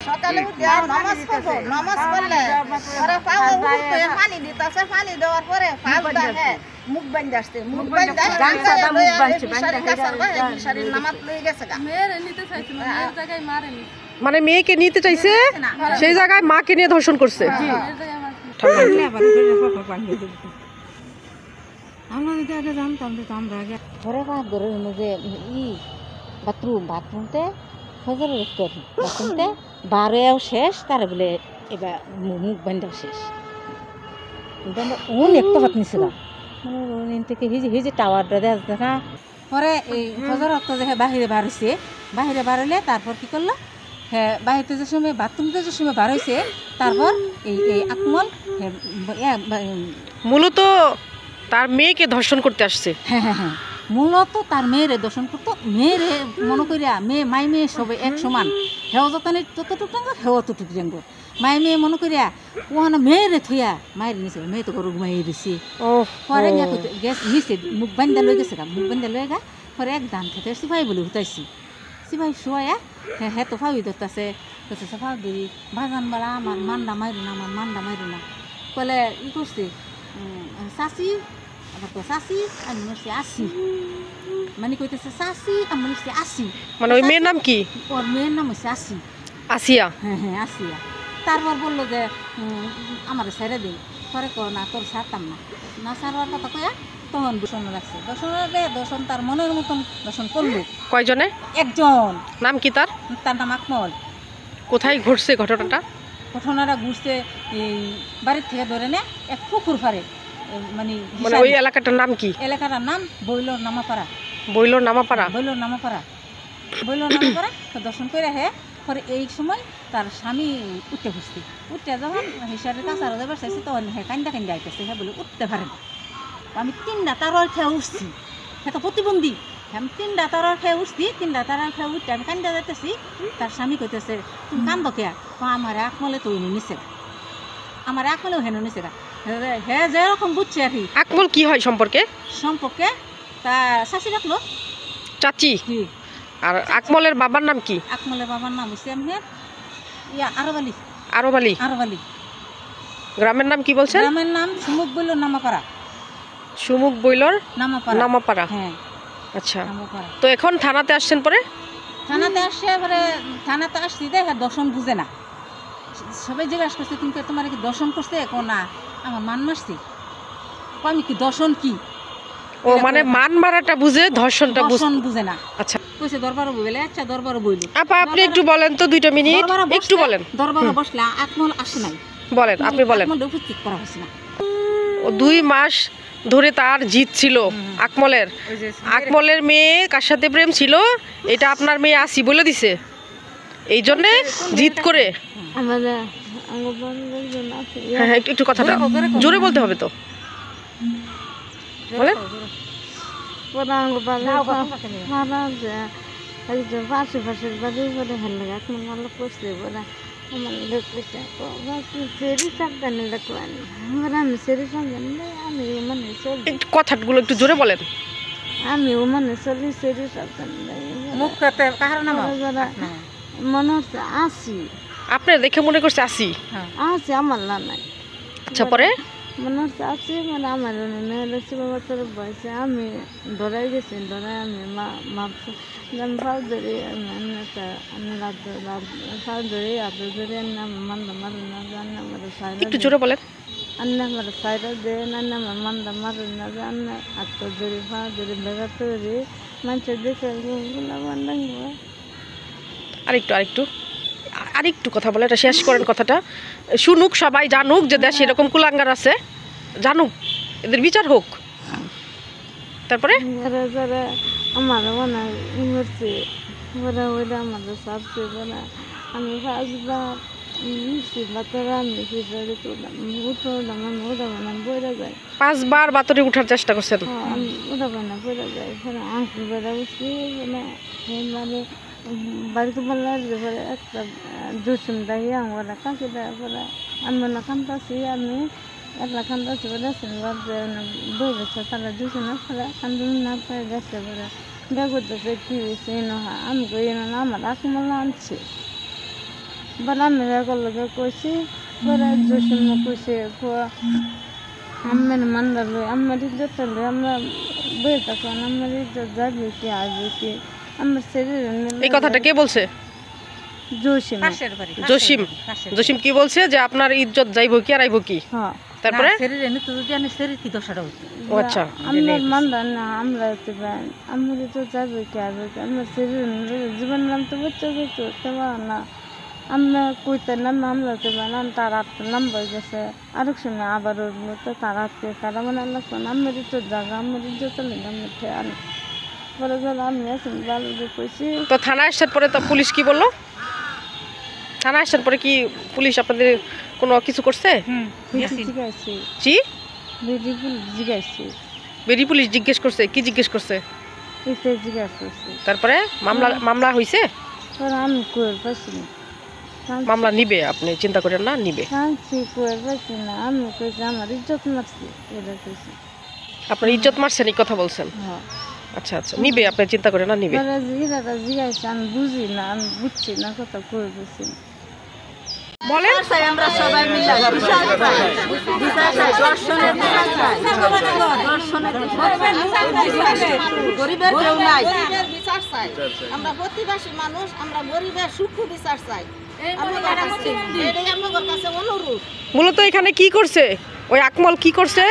সকালে উঠে নামাজ পড়বো, নামাজ পড়লে পরে পাও উঠতে পানি দিতেছে, পানি দেওয়ার পরে মুখ বান্ধে আসছে, মুখ বান্ধে নামাজ লয়ে গেছে। মানে মেয়েকে নিতে চাইছে, সেই জায়গায় মাকে নিয়ে ধর্ষণ করছে। বাথরুমতে ফজরের উত্তর বাথরুমতে বারোয়াও শেষ, তার বলে এবার মুখ বান্ধাও শেষ। উন একটা পাত নিছিল মানে থেকে হিজে টাওয়ারটা দেখা পরে এই ফজর রক্ত দেখে বাহিরে বার হয়েছে। বাহিরে বার হইলে তারপর কি করলো, হ্যাঁ বাহিরতে যে সময় বাথরুমতে যে সময় বার হয়েছে, তারপর এই আকমল মূলত তার মেয়েকে ধর্ষণ করতে আসছে। হ্যাঁ হ্যাঁ হ্যাঁ, মূলত তার মেয়েরে দর্শন করতো। মেয়েরে মনে করিয়া মাই মেয়ে সবে এক সমান, হেও যতনে ততটুক ডাঙ্গর, হেও ততটুক ডাঙ্গর। মাই মেয়ে মনে করিয়া ওখানে মেয়েরে থইয়া মায়ের নিছে, মেয়ে তো গরু ঘুমাই দিছি। পরে গ্যাস নিচে মুখ বান্ধা লই গেছে গা, মুখ বান্ধা লয়ে গা পরে এক ধান খেতে সিপাহি বলে হুতাইছি। সিপাহি শোয়া হ্যাঁ তো ফাউই ধরতেছে, ফাউ ধরি বাজান বেড়া আমার মান্ডা মাইরু না, আমার মান্ডা মাইরু না কলে ই করছে চাচি। আবার তো চাচি আমি মরছি আসি, মানে কইতেছে চাচি আমি মরছি আসি। মানে ওই মেয়ের নাম কি? ওর মেয়ের নাম হচ্ছে আসি, আসিয়া। হ্যাঁ হ্যাঁ আসিয়া। তারপর বললো যে আমার ছেড়ে দিন। পরে কো না তোর ছাড়তাম না, না ছাড়ার কথা কয়া তখন দূষণ রাখছে। দর্শন তার মনের মতন দর্শন করলো। কয়জনে? একজন। নাম কি তার? তার নাম আকমল। কোথায় ঘটছে ঘটনাটা? ঘটনাটা ঘুরছে এই বাড়ির থেকে ধরে নে এক পুকুর পাড়ে, মানে ওই এলাকাটার নাম কি? এলাকাটার নাম বইলোর নামাপাড়া। বইলোর নামাপাড়া? বইলোর নামাপাড়া। বইলোর নামাপাড়া দর্শন করে হে পরে এই সময় তার স্বামী উঠতে খুঁজছে। উঠতে যখন হিসাবের কাছে আরো যাবার চাইছে, তখন হ্যাঁ কান্দা কান্দা আইতেছে। হ্যাঁ বলে উঠতে পারে না। আমি 3টা তারার খেয়ে উঠছি, হ্যাঁ তো প্রতিবন্ধী। আমি 3টা তারার খেয়ে উঠছি, 3টা তারার খেয়ে উঠতে আমি কান্দা যাইতেছি। তার স্বামী কইতেছে তুমি কান্দ কে? আমার আকমলে তো নিছে, আমার আকমলেও হেন নিছে গা। হ্যাঁ যেরকম বুঝছে আর কি। আকমল কি হয় সম্পর্কে? সম্পর্কে তা চাচি রাখলো, চাচি। আর আকমলের বাবার নাম কি? আকমলের বাবার নাম হচ্ছে এমনের আরব আলী। আরব আলী? আরব আলী। গ্রামের নাম কি বলছেন? গ্রামের নাম সুমুক বইলোর নামাপাড়া। সুমুক বইলোর নামাপাড়া। নামাপাড়া, হ্যাঁ আচ্ছা। তো এখন থানাতে আসছেন? পরে থানাতে আসছে, পরে থানাতে আসছি দেখে দর্শন বুঝে না। সবাই জিজ্ঞাসা করছে তুমি তোমার কি দর্শন করছে? কো না আমার মান মারছি। আমি কি দর্শন কি? ও মানে মান মারাটা বুঝে, ধর্ষণটা বুঝে না। আচ্ছা কইছে দরবারে বইলে। আচ্ছা দরবারে বইল। আপা আপনি একটু বলেন তো 2টা মিনিট একটু বলেন। দরবারে বসলা আকমল আসে নাই। বলেন, আপনি বলেন। আকমল উপস্থিত করা হইছে না। ও 2 মাস ধরে তার জিত ছিল আকমলের। আকমলের মেয়ে কার সাথে প্রেম ছিল এটা আপনার মেয়ে আসি বলে দিছে, এই জন্যে জিত করে। হ্যাঁ হ্যাঁ একটু কথাটা জোরে বলতে হবে তো, বলেন। পাশের বাড়ি করে হেলে এখন ভালো করছে বলে আমার দেখতেছে সেরি সাবধানে দেখবেন। আমি সেরি সাবধানে আমি মানে চলি, কথাগুলো একটু জোরে বলেন। আমি মানে চলি সেরি সাবধানে। মনে হচ্ছে আসি, আপনার দেখে মনে করছে আসি? আসি আমার না নাই। আচ্ছা পরে মনে হচ্ছে আসি মানে আমার মেয়ের বাবা তোর বয়সে আমি ডরাই গেছি। ডরাই আমি ভাবছি আমি ফাউ ধরি, আমি ফাউ ধরি আদর ধরি আমার মান্দা মারু না জানি আমার সাইড একটু জোরে বলেন। আন্না আমার সাইডা দে না আমার মান্দা মারু না জানি আত্ম ধরি ফাউ ধরি বেগা ধরি মানুষের দেখে বান্ধাঙ্গ। আরেকটু কথা বলে এটা শেষ করেন কথাটা, শুনুক সবাই, জানুক যে দেশ এরকম কুলাঙ্গার আছে, জানুক, এদের বিচার হোক। তারপরে যারা আমার মনে করছে ওরা ওইটা আমাদের সারছে বলে আমি ফার্স্টবার মিশি বাতরা আমি ফিরে তুললাম উঠলাম, আমি উঠাবো না বইরা যায়। 5 বার বাতরে উঠার চেষ্টা করছেন? আমি উঠাবো না বইরা যায়। এখানে আঁকি বেড়া উঠছি মানে বাড়িতে বললাম যে পরে একটা দুশন দাঁড়িয়ে আমার কাঁকি দেওয়া পরে আমি না কান্দাছি, আমি একলা কান্দাছি বলে বই গেছে তারা দুশনে ফেলে কান্দ না পেয়ে গেছে বলে বেগুতেছে কি হয়েছে নহয় আমি কই না আমার আকমল আনছে। বলে আমি লগে কইছি পরে জসিম কইছে আমার মান্দার লই আমার ইজ্জত লই আমরা বই তখন আমার ইজ্জত যাবে কি আসবে কি আমার শরীর এই কথাটা কে বলছে? জসিম জসিম। জসিম কি বলছে যে আপনার ইজ্জত যাইব কি আর আইব কি? হ্যাঁ তারপরে ও আচ্ছা, আমার মান্দার না আমরা হতে পারি আমার তো যাবে কি আসবে কি আমার শরীর জীবন নাম তো বাচ্চা করতো তেমন না আমরা কইতে নাম আমরা হতে পারি তার আটটা নাম্বার গেছে আরেক সময় আবার ওর মতো তার আটকে কারা মানে লাগতো না আমার ইজ্জত জায়গা আমার ইজ্জত আমার আনি পরে গেল আমি আছি ভালো কইছি। তো থানায় আসার পরে তো পুলিশ কি বললো? থানায় আসার পরে কি পুলিশ আপনাদের কোনো কিছু করছে? জিজ্ঞাসি জি, জিজ্ঞাসি বেরি পুলিশ জিজ্ঞেস করছে, কি জিজ্ঞেস করছে? এতে জিজ্ঞাসা করছি তারপরে মামলা হয়েছে? পরে আমি কই পাইছি না মামলা নিবে, আপনি চিন্তা করেন না, নিবে। কাঁদছি কই পাইছি না আমি কইছি আমার ইজ্জত মারছি এটা কইছি। আপনার ইজ্জত মারছেন এই কথা বলছেন? হ্যাঁ আচ্ছা আচ্ছা, নিবে, আপনি চিন্তা করেন না, নিবে। পরে জিরাটা জিজ্ঞাসা আমি বুঝি না আমি বুঝছি না কথা কই বুঝছি না। বলেন। আমরা সবাই মিলে বিচার চাই, বিচার চাই, দর্শনের বিচার চাই, গরিবের কেউ নাই, গরিবের বিচার চাই। আমরা প্রতিবাসী মানুষ, আমরা গরিবের সুখ বিচার চাই। এটাই আমাদের কাছে অনুরোধ। মূলত এখানে কি করছে ওই আকমল, কি করছে?